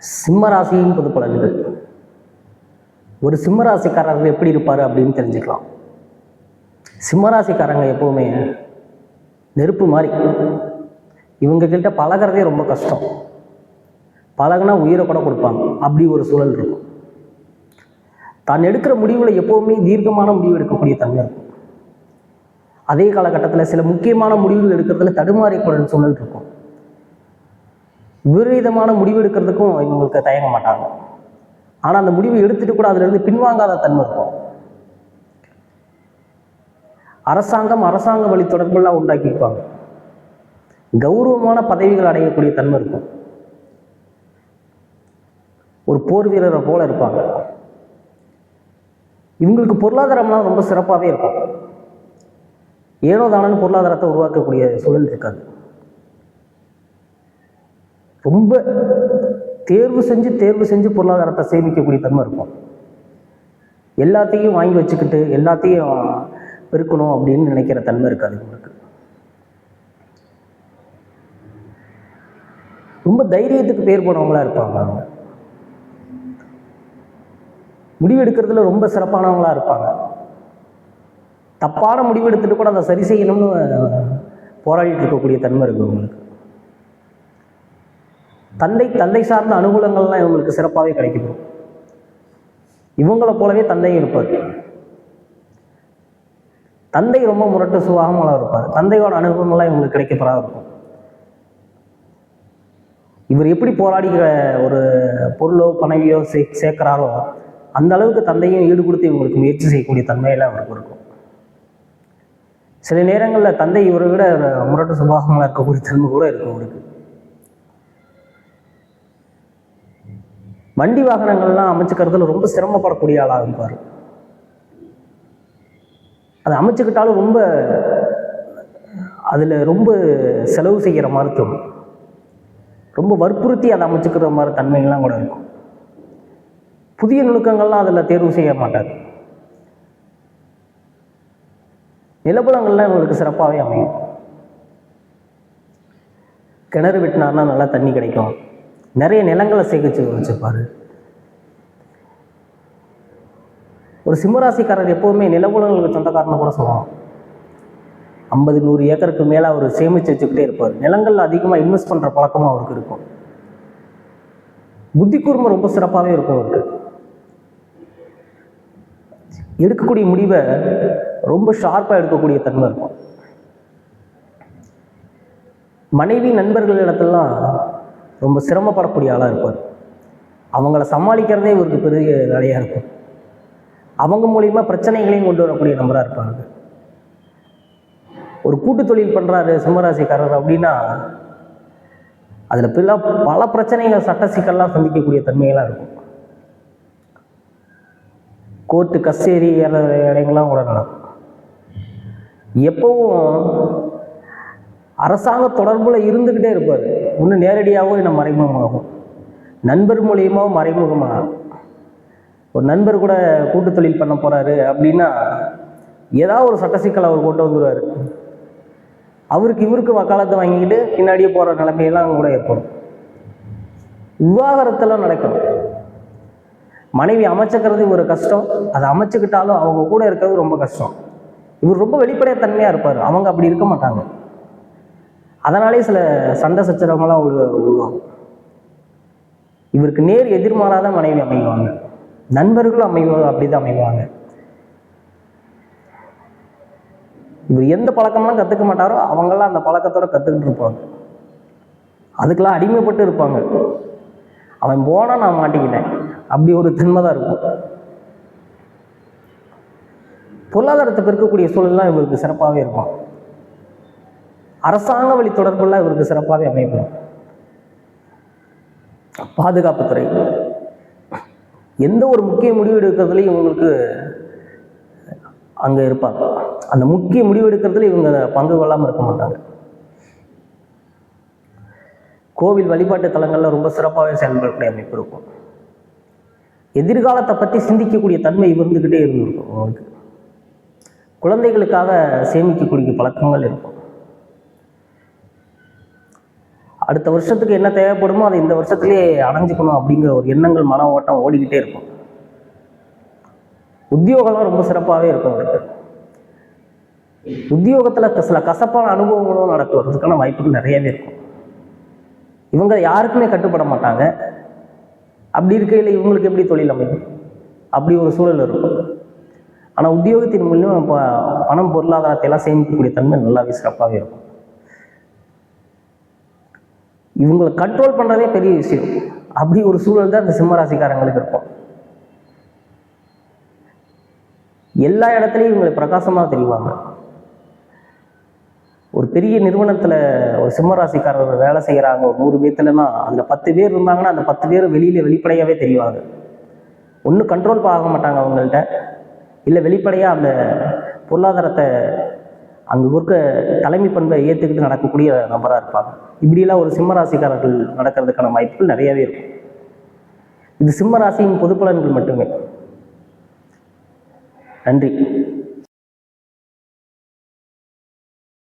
சிம்மராசியின் பொது பலன்கள். ஒரு சிம்மராசிக்காரர்கள் எப்படி இருப்பார் அப்படின்னு தெரிஞ்சுக்கலாம். சிம்மராசிக்காரங்க எப்போவுமே நெருப்பு மாதிரி. இவங்கக்கிட்ட பழகிறதே ரொம்ப கஷ்டம். பழகுனா உயிரை கூட கொடுப்பாங்க. அப்படி ஒரு சூழல் இருக்கும். தான் எடுக்கிற முடிவில் எப்போவுமே தீர்க்கமான முடிவு எடுக்கக்கூடிய தன்மை இருக்கும். அதே காலகட்டத்தில் சில முக்கியமான முடிவுகள் எடுக்கிறதுல தடுமாறிக்கூடிய சூழல் இருக்கும். விபரீதமான முடிவு எடுக்கிறதுக்கும் இவங்களுக்கு தயங்க மாட்டாங்க. ஆனால் அந்த முடிவு எடுத்துட்டு கூட அதிலிருந்து பின்வாங்காத தன்மை இருக்கும். அரசாங்க வழி தொடர்பெல்லாம் உண்டாக்கிப்பாங்க. கௌரவமான பதவிகள் அடையக்கூடிய தன்மை இருக்கும். ஒரு போர் வீரரை போல இருப்பாங்க. இவங்களுக்கு பொருளாதாரம்லாம் ரொம்ப சிறப்பாகவே இருக்கும். ஏனோ தானன்னு பொருளாதாரத்தை உருவாக்கக்கூடிய சூழல் இருக்காது. ரொம்ப தேர்வு செஞ்சு பொருளாதாரத்தை சேமிக்கக்கூடிய தன்மை இருக்கும். எல்லாத்தையும் வாங்கி வச்சுக்கிட்டு எல்லாத்தையும் பெருக்கணும் அப்படின்னு நினைக்கிற தன்மை இருக்காது இவங்களுக்கு. ரொம்ப தைரியத்துக்கு பேர் போனவங்களா இருப்பாங்க. அவங்க முடிவு எடுக்கிறதுல ரொம்ப சிறப்பானவங்களா இருப்பாங்க. தப்பான முடிவு எடுத்துட்டு கூட அதை சரி செய்யணும்னு போராடிட்டு இருக்கக்கூடிய தன்மை இருக்கு இவங்களுக்கு. தந்தை சார்ந்த அனுகூலங்கள்லாம் இவங்களுக்கு சிறப்பாகவே கிடைக்கும். இவங்களை போலவே தந்தையும் இருப்பார். தந்தை ரொம்ப முரட்டு சுபாவமாக இருப்பார். தந்தையோட அனுகூலங்கள்லாம் இவங்களுக்கு கிடைக்கப்படாத இருக்கும். இவர் எப்படி போராடிக்கிற ஒரு பொருளோ பணவியோ சேர்க்கிறாரோ அந்த அளவுக்கு தந்தையும் ஈடு கொடுத்து இவங்களுக்கு முயற்சி செய்யக்கூடிய தன்மையெல்லாம் அவருக்கு இருக்கும். சில நேரங்களில் தந்தை இவரை விட முரட்டு சுபாவமாக இருக்கக்கூடிய தன்மை கூட இருக்கும் அவருக்கு. வண்டி வாகனங்கள்லாம் அமைச்சுக்கிறதுல ரொம்ப சிரமப்படக்கூடிய ஆளாக இருப்பார். அதை அமைச்சுக்கிட்டாலும் ரொம்ப அதில் ரொம்ப செலவு செய்கிற மாதிரி தோணும். ரொம்ப வற்புறுத்தி அதை அமைச்சுக்கிற மாதிரி தன்மைகள்லாம் கூட இருக்கும். புதிய நுணுக்கங்கள்லாம் அதில் தேர்வு செய்ய மாட்டார். நிலப்புலங்கள்லாம் இவங்களுக்கு சிறப்பாகவே அமையும். கிணறு வெட்டினார்னா நல்லா தண்ணி கிடைக்கும். நிறைய நிலங்களை சேகரித்து வச்சுருப்பார். ஒரு சிம்மராசிக்காரர் எப்போவுமே நிலப்புலங்களுக்கு சொந்தக்காரன்னு கூட சொல்லலாம். 50-100 ஏக்கருக்கு மேலே அவர் சேமித்து வச்சுக்கிட்டே இருப்பார். நிலங்கள் அதிகமாக இன்வெஸ்ட் பண்ணுற பழக்கமும் அவருக்கு இருக்கும். புத்தி கூர்மை ரொம்ப சிறப்பாகவே இருக்கும் அவருக்கு. எடுக்கக்கூடிய முடிவை ரொம்ப ஷார்ப்பாக எடுக்கக்கூடிய தன்மை இருக்கும். மனைவி நண்பர்கள் இடத்துலலாம் ரொம்ப சிரமப்படக்கூடிய ஆளாக இருப்பார். அவங்கள சமாளிக்கிறதே இவருக்கு பெரிய வேலையாக இருக்கும். அவங்க மூலிமா பிரச்சனைகளையும் கொண்டு வரக்கூடிய நபராக இருப்பாங்க. ஒரு கூட்டு தொழில் பண்ணுறாரு சிம்மராசிக்காரர் அப்படின்னா அதில் பல பிரச்சனைகள் சட்ட சிக்கல்லாம் சந்திக்கக்கூடிய தன்மைகளாக இருக்கும். கோர்ட்டு கச்சேரி இடங்கள்லாம் கூட நடக்கும். எப்பவும் அரசாங்க தொடர்பில் இருந்துக்கிட்டே இருப்பார். இன்னும் நேரடியாகவும் இன்னும் மறைமுகமாகும். நண்பர் மூலியமாக மறைமுகமாக ஒரு நண்பர் கூட கூட்டு தொழில் பண்ண போகிறாரு அப்படின்னா ஏதாவது ஒரு சட்ட சிக்கல் அவர் கொண்டு வந்துடுவார். இவருக்கு வக்காலத்தை வாங்கிக்கிட்டு பின்னாடியே போகிற நிலைமையெல்லாம் கூட ஏற்படும். விவாகரத்தெல்லாம் நடக்கணும். மனைவி அமைச்சுக்கிறது ஒரு கஷ்டம். அதை அமைச்சுக்கிட்டாலும் அவங்க கூட இருக்கிறது ரொம்ப கஷ்டம். இவர் ரொம்ப வெளிப்படையாக தன்மையாக இருப்பார். அவங்க அப்படி இருக்க மாட்டாங்க. அதனாலே சில சண்டை சச்சரவங்கள்லாம் உருவாகும். இவருக்கு நேர் எதிர்மாறாத மனைவி அமைவாங்க. நண்பர்களும் அப்படிதான் அமைவாங்க. இவர் எந்த பழக்கம்லாம் கற்றுக்க மாட்டாரோ அவங்களாம் அந்த பழக்கத்தோட கற்றுக்கிட்டு இருப்பாங்க. அதுக்கெல்லாம் அடிமைப்பட்டு இருப்பாங்க. அவன் போனால் நான் மாட்டிக்கிட்டேன் அப்படி ஒரு தன்மை தான் இருக்கும். பொருளாதாரத்தை பெருக்கக்கூடிய சூழல்லாம் இவருக்கு சிறப்பாகவே இருக்கும். அரசாங்க வழி தொடர்பெல்லாம் இவருக்கு சிறப்பாகவே அமைப்போம். பாதுகாப்புத்துறை எந்த ஒரு முக்கிய முடிவு எடுக்கிறதுலையும் இவங்களுக்கு அங்கே இருப்பாங்க. அந்த முக்கிய முடிவு எடுக்கிறதுல இவங்க பங்கு கொள்ளாமல் இருக்க மாட்டாங்க. கோவில் வழிபாட்டு தலங்களில் ரொம்ப சிறப்பாகவே செயல்படக்கூடிய அமைப்பு இருக்கும். எதிர்காலத்தை பற்றி சிந்திக்கக்கூடிய தன்மை இருந்துக்கிட்டே இருந்திருக்கும் அவங்களுக்கு. குழந்தைகளுக்காக சேமிக்கக்கூடிய பழக்கங்கள் இருக்கும். அடுத்த வருஷத்துக்கு என்ன தேவைப்படுமோ அதை இந்த வருஷத்துலேயே அடைஞ்சிக்கணும் அப்படிங்கிற ஒரு எண்ணங்கள் மன ஓட்டம் ஓடிக்கிட்டே இருக்கும். உத்தியோகம்லாம் ரொம்ப சிறப்பாகவே இருக்கும் அவருக்கு. உத்தியோகத்தில் சில கசப்பான அனுபவங்களும் நடக்கிறதுக்கான வாய்ப்புகள் நிறையவே இருக்கும். இவங்க யாருக்குமே கட்டுப்பட மாட்டாங்க. அப்படி இருக்கையில் இவங்களுக்கு எப்படி தொழில் அமையும்? அப்படி ஒரு சூழல் இருக்கும். ஆனால் உத்தியோகத்தின் மூலியம் பணம் பொருளாதாரத்தை எல்லாம் சேமிக்கக்கூடிய தன்மை நல்லாவே சிறப்பாகவே இருக்கும். இவங்களை கண்ட்ரோல் பண்ணுறதே பெரிய விஷயம். அப்படி ஒரு சூழல் தான் இந்த சிம்மராசிக்காரங்களுக்கு இருக்கும். எல்லா இடத்துலையும் இவங்களை பிரகாசமாக தெரிவாங்க. ஒரு பெரிய நிறுவனத்தில் ஒரு சிம்மராசிக்காரர் வேலை செய்கிறாங்க, ஒரு 100 பேர்த்துலன்னா அதில் 10 பேர் இருந்தாங்கன்னா அந்த 10 பேர் வெளிப்படையாகவே தெரிவாங்க. ஒன்றும் கண்ட்ரோல் ஆக மாட்டாங்க அவங்கள்ட்ட, இல்லை வெளிப்படையாக அந்த பொருளாதாரத்தை அங்கே இருக்க தலைமை பண்பை ஏற்றுக்கிட்டு நடக்கக்கூடிய நபராக இருப்பாங்க. இப்படியெல்லாம் ஒரு சிம்மராசிக்காரர்கள் நடக்கிறதுக்கான வாய்ப்புகள் நிறையவே இருக்கும். இது சிம்மராசியின் பொது பலன்கள் மட்டுமே. நன்றி.